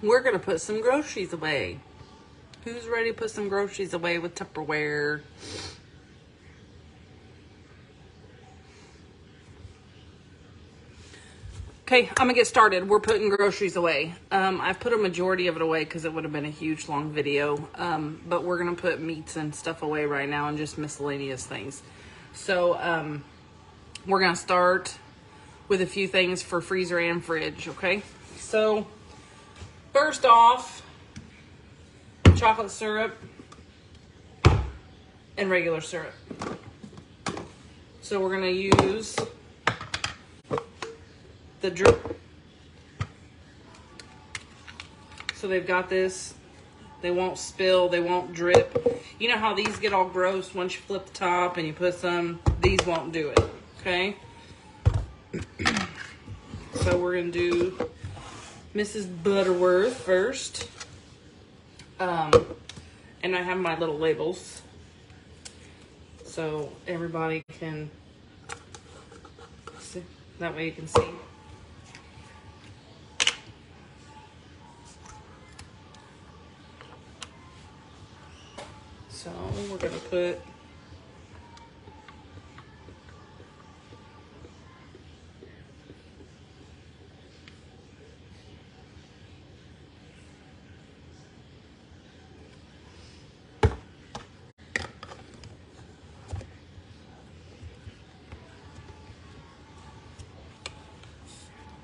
we're gonna put some groceries away. Who's ready to put some groceries away with Tupperware? Okay, I'm gonna get started. We're putting groceries away. I've put a majority of it away because it would have been a huge long video. But we're gonna put meats and stuff away right now and just miscellaneous things. So we're gonna start with a few things for freezer and fridge, okay? So first off, chocolate syrup and regular syrup. So we're gonna use the drip. So they've got this. They won't spill, they won't drip. You know how these get all gross once you flip the top and you put some? These won't do it, okay? So we're gonna do Mrs. Butterworth first. And I have my little labels so everybody can see. That way you can see. So we're gonna put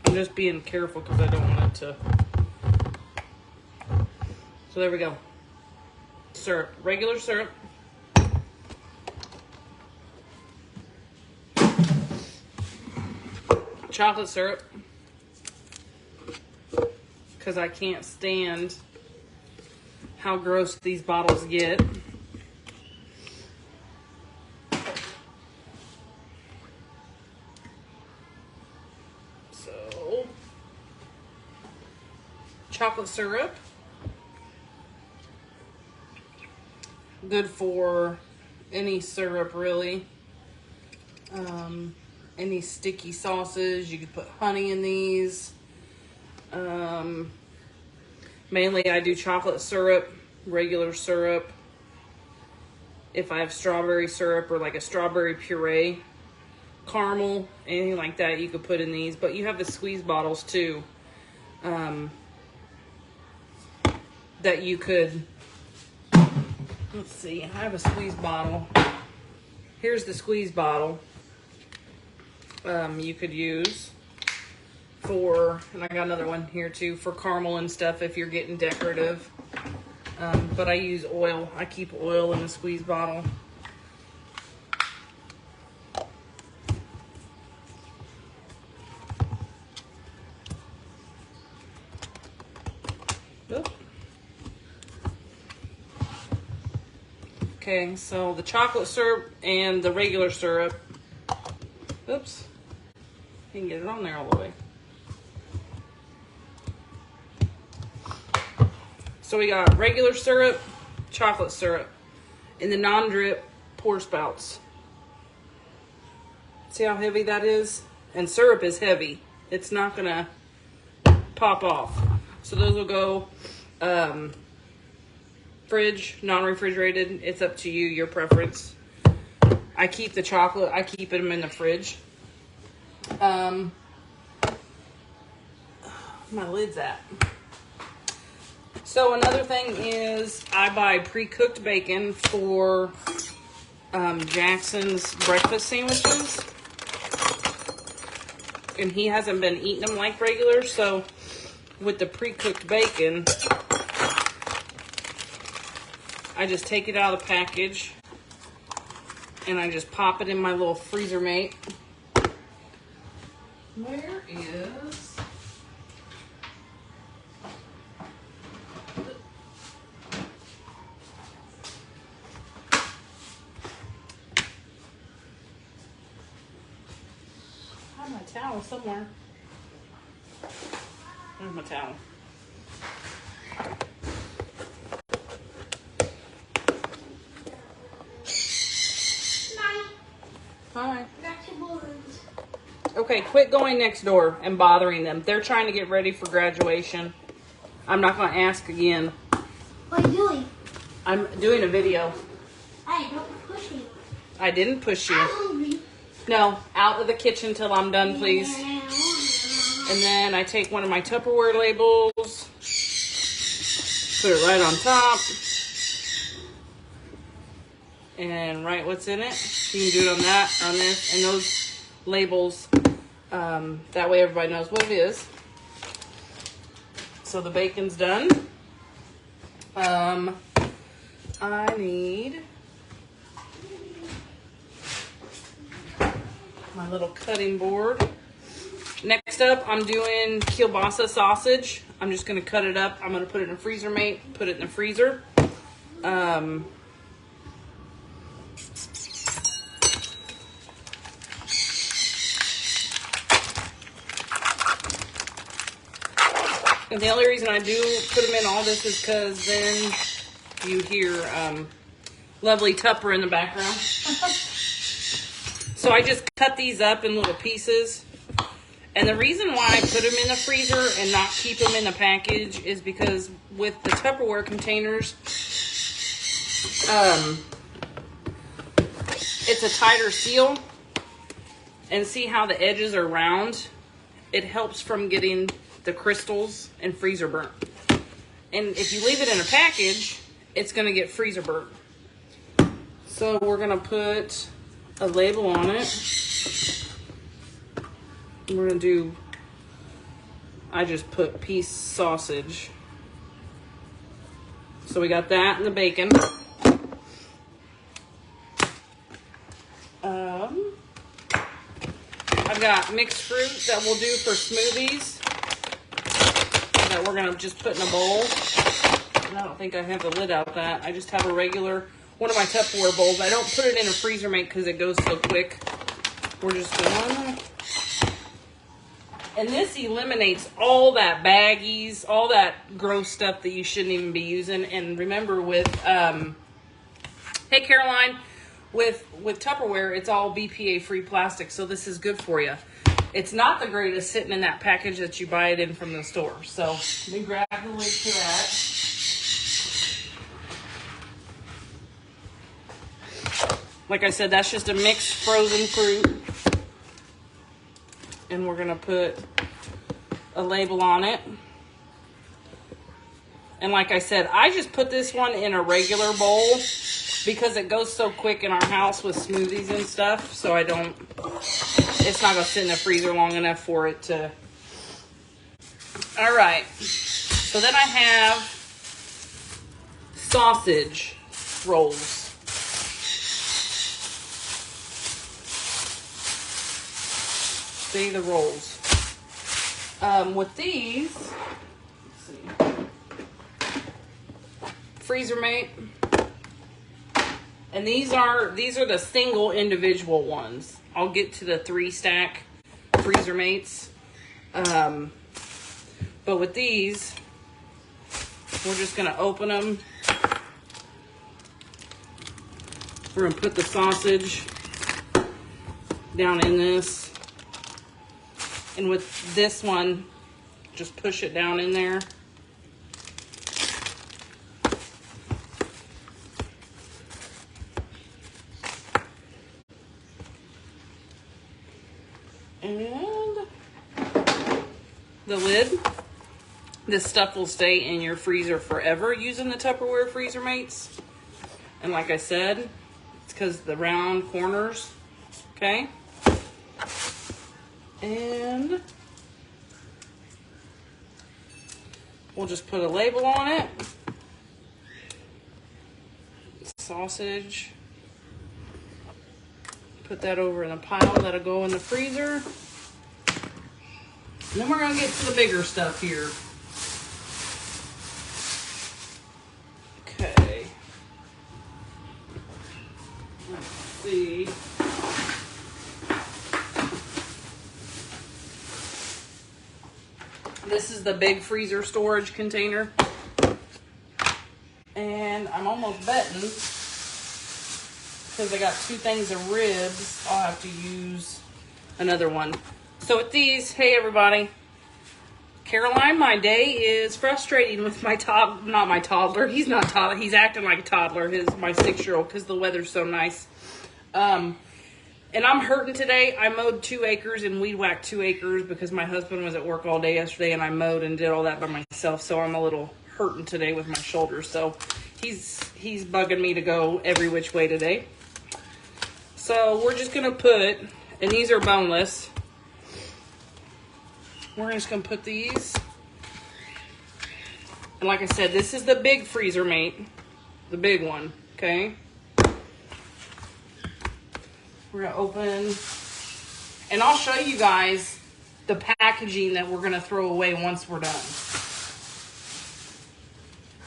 I'm just being careful because I don't want it to. So there we go. Syrup, regular syrup. Chocolate syrup. Because I can't stand how gross these bottles get. So, chocolate syrup. Good for any syrup, really. Any sticky sauces. You could put honey in these. Mainly I do chocolate syrup, regular syrup. If I have strawberry syrup or like a strawberry puree, caramel, anything like that, you could put in these. But you have the squeeze bottles too, that you could, let's see, I have a squeeze bottle. Here's the squeeze bottle. You could use for, and I got another one here too, for caramel and stuff if you're getting decorative. But I use oil. I keep oil in the squeeze bottle. Oop. Okay, so the chocolate syrup and the regular syrup. Oops. You can get it on there all the way. So we got regular syrup, chocolate syrup, and the non-drip pour spouts. See how heavy that is? And syrup is heavy. It's not gonna pop off. So those will go fridge, non-refrigerated. It's up to you, your preference. I keep the chocolate, I keep them in the fridge. My lid's at. So another thing is I buy pre-cooked bacon for Jackson's breakfast sandwiches. And he hasn't been eating them like regular, so with the pre-cooked bacon, I just take it out of the package and I just pop it in my little freezer mate. Where is... I have my towel somewhere. There's my towel. Hi. Okay, quit going next door and bothering them. They're trying to get ready for graduation. I'm not going to ask again. What are you doing? I'm doing a video. Hey, don't push me. I didn't push you. I'm hungry. No, out of the kitchen till I'm done, please. And then I take one of my Tupperware labels, put it right on top, and write what's in it. You can do it on that, on this, and those labels. That way everybody knows what it is. So the bacon's done. I need my little cutting board. Next up, I'm doing kielbasa sausage. I'm just going to cut it up. I'm going to put it in a freezer mate, put it in the freezer. And the only reason I do put them in all this is because then you hear lovely Tupper in the background. So I just cut these up in little pieces. And the reason why I put them in the freezer and not keep them in the package is because with the Tupperware containers, it's a tighter seal. And see how the edges are round? It helps from getting the crystals and freezer burnt. And if you leave it in a package, it's going to get freezer burnt. So we're going to put a label on it. We're going to do, I just put piece sausage. So we got that and the bacon. I've got mixed fruit that we'll do for smoothies that we're going to just put in a bowl. And I don't think I have the lid out that. I just have a regular, one of my Tupperware bowls. I don't put it in a freezer mate because it goes so quick. We're just going. And this eliminates all that baggies, all that gross stuff that you shouldn't even be using. And remember with, hey Caroline, with Tupperware, it's all BPA-free plastic, so this is good for you. It's not the greatest sitting in that package that you buy it in from the store. So let me grab the lid to that. Like I said, that's just a mixed frozen fruit. And we're going to put a label on it. And like I said, I just put this one in a regular bowl because it goes so quick in our house with smoothies and stuff. So it's not going to sit in the freezer long enough for it to. All right. So then I have sausage rolls. See the rolls. With these, let's see, freezer mate, and these are the single individual ones. I'll get to the 3-stack freezer mates, but with these, we're just gonna open them. We're gonna put the sausage down in this. And with this one, just push it down in there. And the lid. This stuff will stay in your freezer forever using the Tupperware freezer mates. And like I said, it's because the round corners, okay? And we'll just put a label on it. Sausage. Put that over in a pile that'll go in the freezer. And then we're going to get to the bigger stuff here. Okay. Let's see. This is the big freezer storage container. And I'm almost betting, because I got 2 things of ribs, I'll have to use another one. So with these, hey everybody, Caroline, my day is frustrating with my not my toddler. He's not toddler. He's acting like a toddler. My 6-year-old, because the weather's so nice. And I'm hurting today. I mowed 2 acres and weed whacked 2 acres because my husband was at work all day yesterday, and I mowed and did all that by myself. So I'm a little hurting today with my shoulders. So he's bugging me to go every which way today. So we're just gonna put, and these are boneless. We're just gonna put these. And like I said, this is the big freezer mate, the big one. Okay. We're gonna open, and I'll show you guys the packaging that we're gonna throw away once we're done.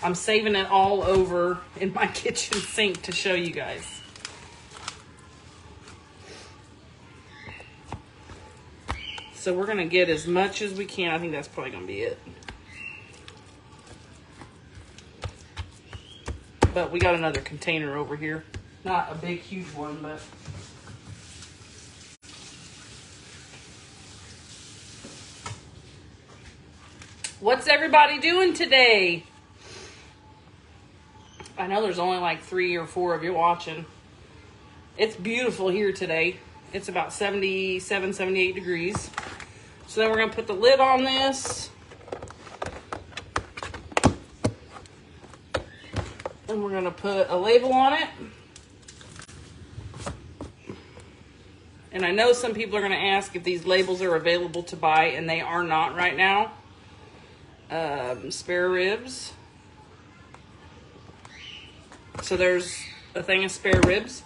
I'm saving it all over in my kitchen sink to show you guys. So we're gonna get as much as we can. I think that's probably gonna be it. But we got another container over here. Not a big, huge one, but. What's everybody doing today? I know there's only like 3 or 4 of you watching. It's beautiful here today. It's about 77, 78 degrees. So then we're going to put the lid on this. And we're going to put a label on it. And I know some people are going to ask if these labels are available to buy, and they are not right now. Spare ribs. So there's a thing of spare ribs.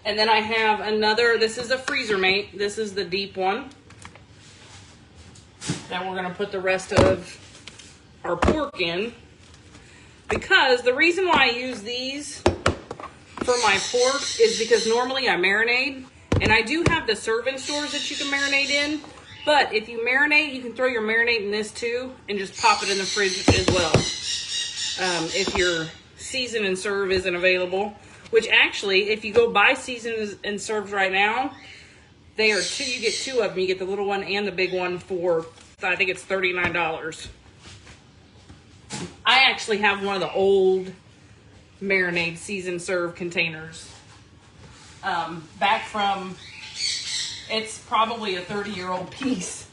And then I have another, this is a freezer mate. This is the deep one. Then we're going to put the rest of our pork in. Because the reason why I use these for my pork is because normally I marinate. And I do have the serve-in stores that you can marinate in. But if you marinate, you can throw your marinade in this too and just pop it in the fridge as well. If your season and serve isn't available, which actually, if you go buy seasons and serves right now, they are you get 2 of them. You get the little one and the big one for, I think it's $39. I actually have one of the old marinade season serve containers. Back from, it's probably a 30-year-old piece.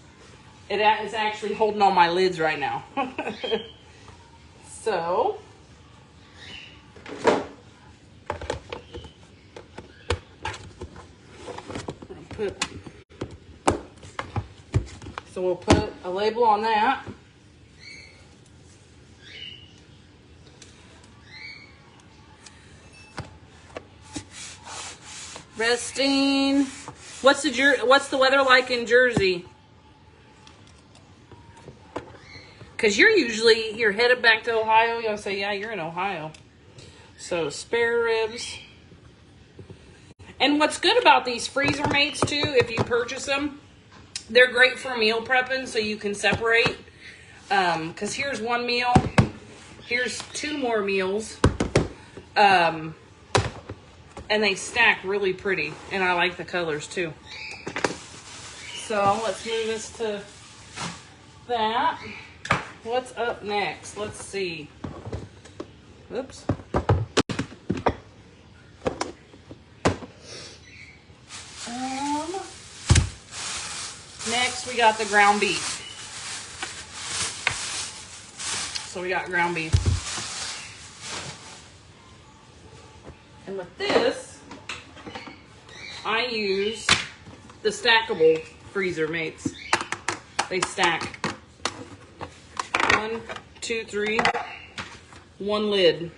It is actually holding on my lids right now. So, we'll put a label on that. Resting. What's the weather like in Jersey? Because you're headed back to Ohio. You'll say, yeah, you're in Ohio. So spare ribs. And what's good about these freezer mates too, if you purchase them, they're great for meal prepping, so you can separate. Because here's 1 meal. Here's 2 more meals. And they stack really pretty. And I like the colors too. So let's move this to that. What's up next? Let's see. Oops. Next we got the ground beef. So we got ground beef. And with this, I use the stackable freezer mates. They stack. 1, 2, 3, 1 lid.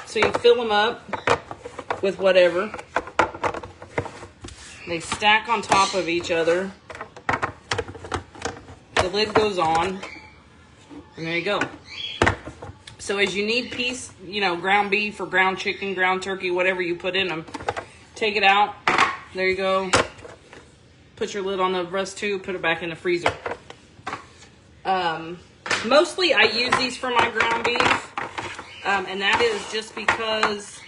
So you fill them up with whatever. They stack on top of each other. The lid goes on. And there you go. So as you need ground beef or ground chicken, ground turkey, whatever you put in them, take it out. There you go. Put your lid on the rest too. Put it back in the freezer. Mostly I use these for my ground beef. And that is just because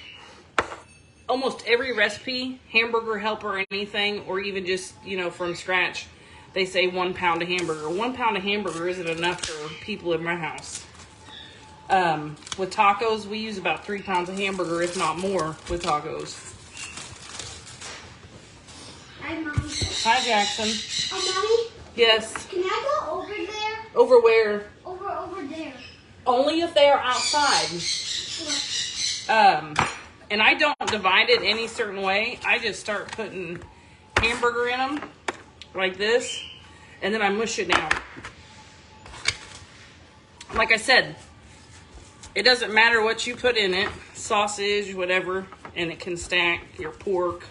almost every recipe, hamburger helper or anything, or even just, from scratch, they say 1 pound of hamburger. 1 pound of hamburger isn't enough for people in my house. With tacos, we use about 3 pounds of hamburger, if not more, with tacos. Hi, Mommy. Hi, Jackson. Mommy? Yes. Can I go over there? Over where? Over there. Only if they are outside. And I don't divide it any certain way. I just start putting hamburger in them like this, and then I mush it down. Like I said, it doesn't matter what you put in it, sausage, whatever, and it can stack your pork.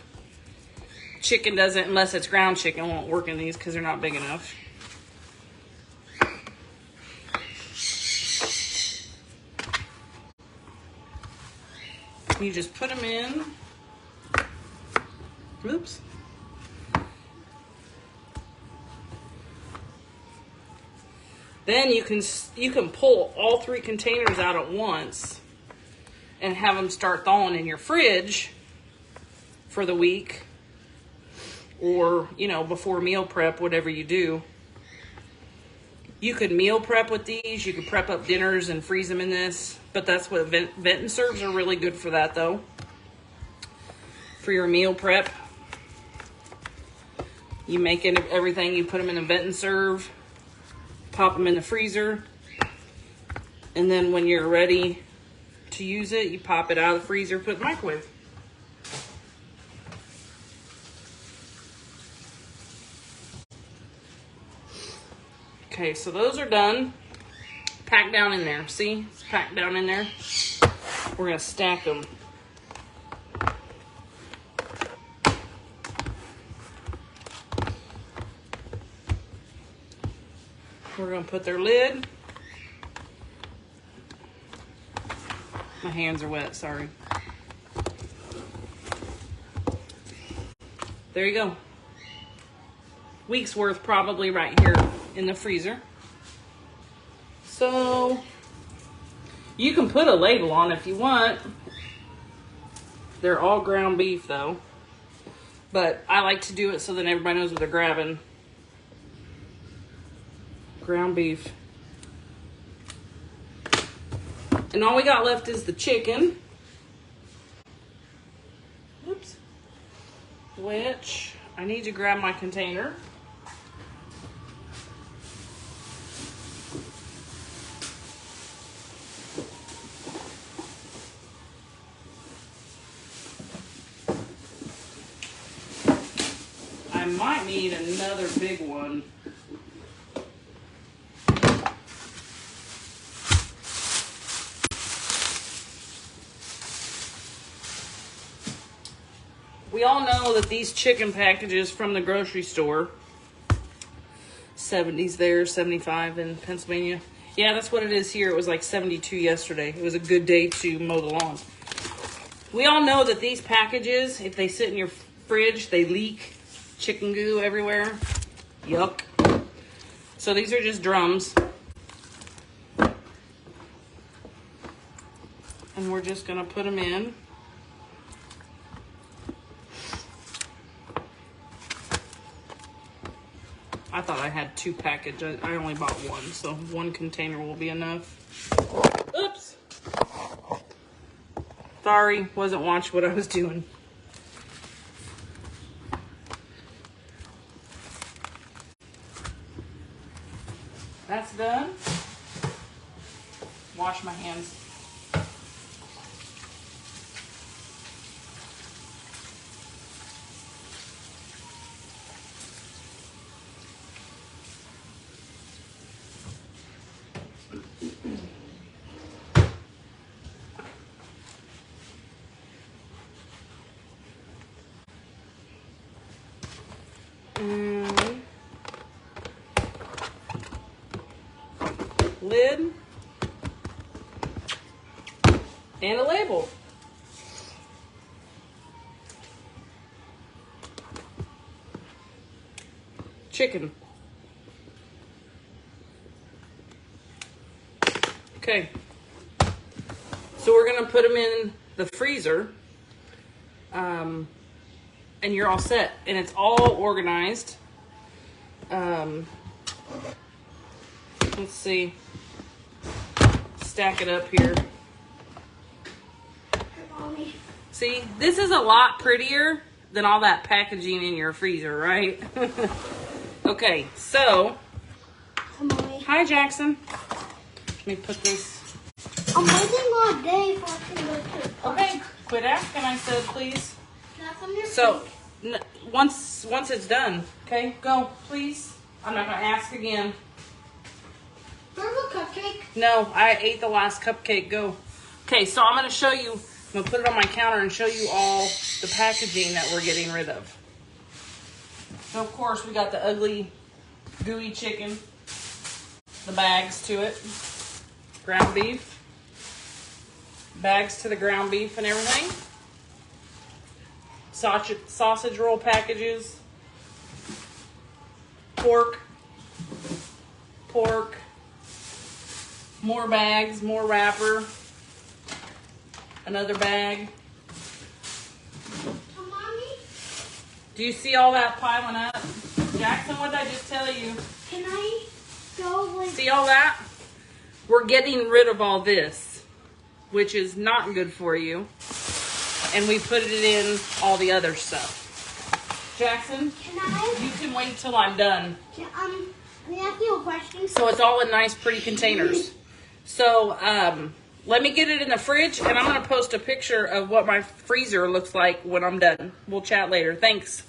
Chicken doesn't, unless it's ground chicken, won't work in these because they're not big enough. You just put them in. Oops. Then you can pull all 3 containers out at once and have them start thawing in your fridge for the week, or, you know, before meal prep, whatever you do. You could meal prep with these. You could prep up dinners and freeze them in this. But that's what vent and serves are really good for that, though. For your meal prep. You make everything. You put them in a vent and serve. Pop them in the freezer. And then when you're ready to use it, you pop it out of the freezer, put it in the microwave. Okay, so those are done. Packed down in there. See? It's packed down in there. We're going to stack them. We're going to put their lid. My hands are wet, sorry. There you go. Week's worth probably right here in the freezer. So you can put a label on if you want. They're all ground beef though. But I like to do it so that everybody knows what they're grabbing. Ground beef. And all we got left is the chicken. Oops. Which I need to grab my container. I might need another big one. We all know that these chicken packages from the grocery store, 70s there, 75 in Pennsylvania. Yeah, that's what it is here. It was like 72 yesterday. It was a good day to mow the lawn. We all know that these packages, if they sit in your fridge, they leak chicken goo everywhere. Yuck. So these are just drums. And we're just going to put them in. I thought I had 2 packages. I only bought 1, so 1 container will be enough. Oops. Sorry, wasn't watching what I was doing. That's done. Wash my hands. Lid and a label. Chicken. Okay. So we're going to put them in the freezer. And you're all set. And it's all organized. Let's see. Stack it up here. Mommy. See, this is a lot prettier than all that packaging in your freezer, right? Okay, so. Mommy. Hi, Jackson. Let me put this. I'm waiting all day for it to go to. Okay, quit asking, I said, please. That's on your So, plate. once it's done, okay, go, please. I'm not going to ask again. Where's the cupcake? No, I ate the last cupcake. Go. Okay, so I'm going to show you. I'm going to put it on my counter and show you all the packaging that we're getting rid of. So, of course, we got the ugly, gooey chicken. The bags to it. Ground beef. Bags to the ground beef and everything. Sausage roll packages. Pork. More bags, more wrapper. Another bag. Mommy, Do you see all that piling up? Jackson, what did I just tell you? can I go like... See all that? We're getting rid of all this, which is not good for you. And we put it in all the other stuff. Jackson, Can I... you can wait till I'm done. Let me ask you a question. So it's all in nice, pretty containers. So, let me get it in the fridge, and I'm going to post a picture of what my freezer looks like when I'm done. We'll chat later. Thanks.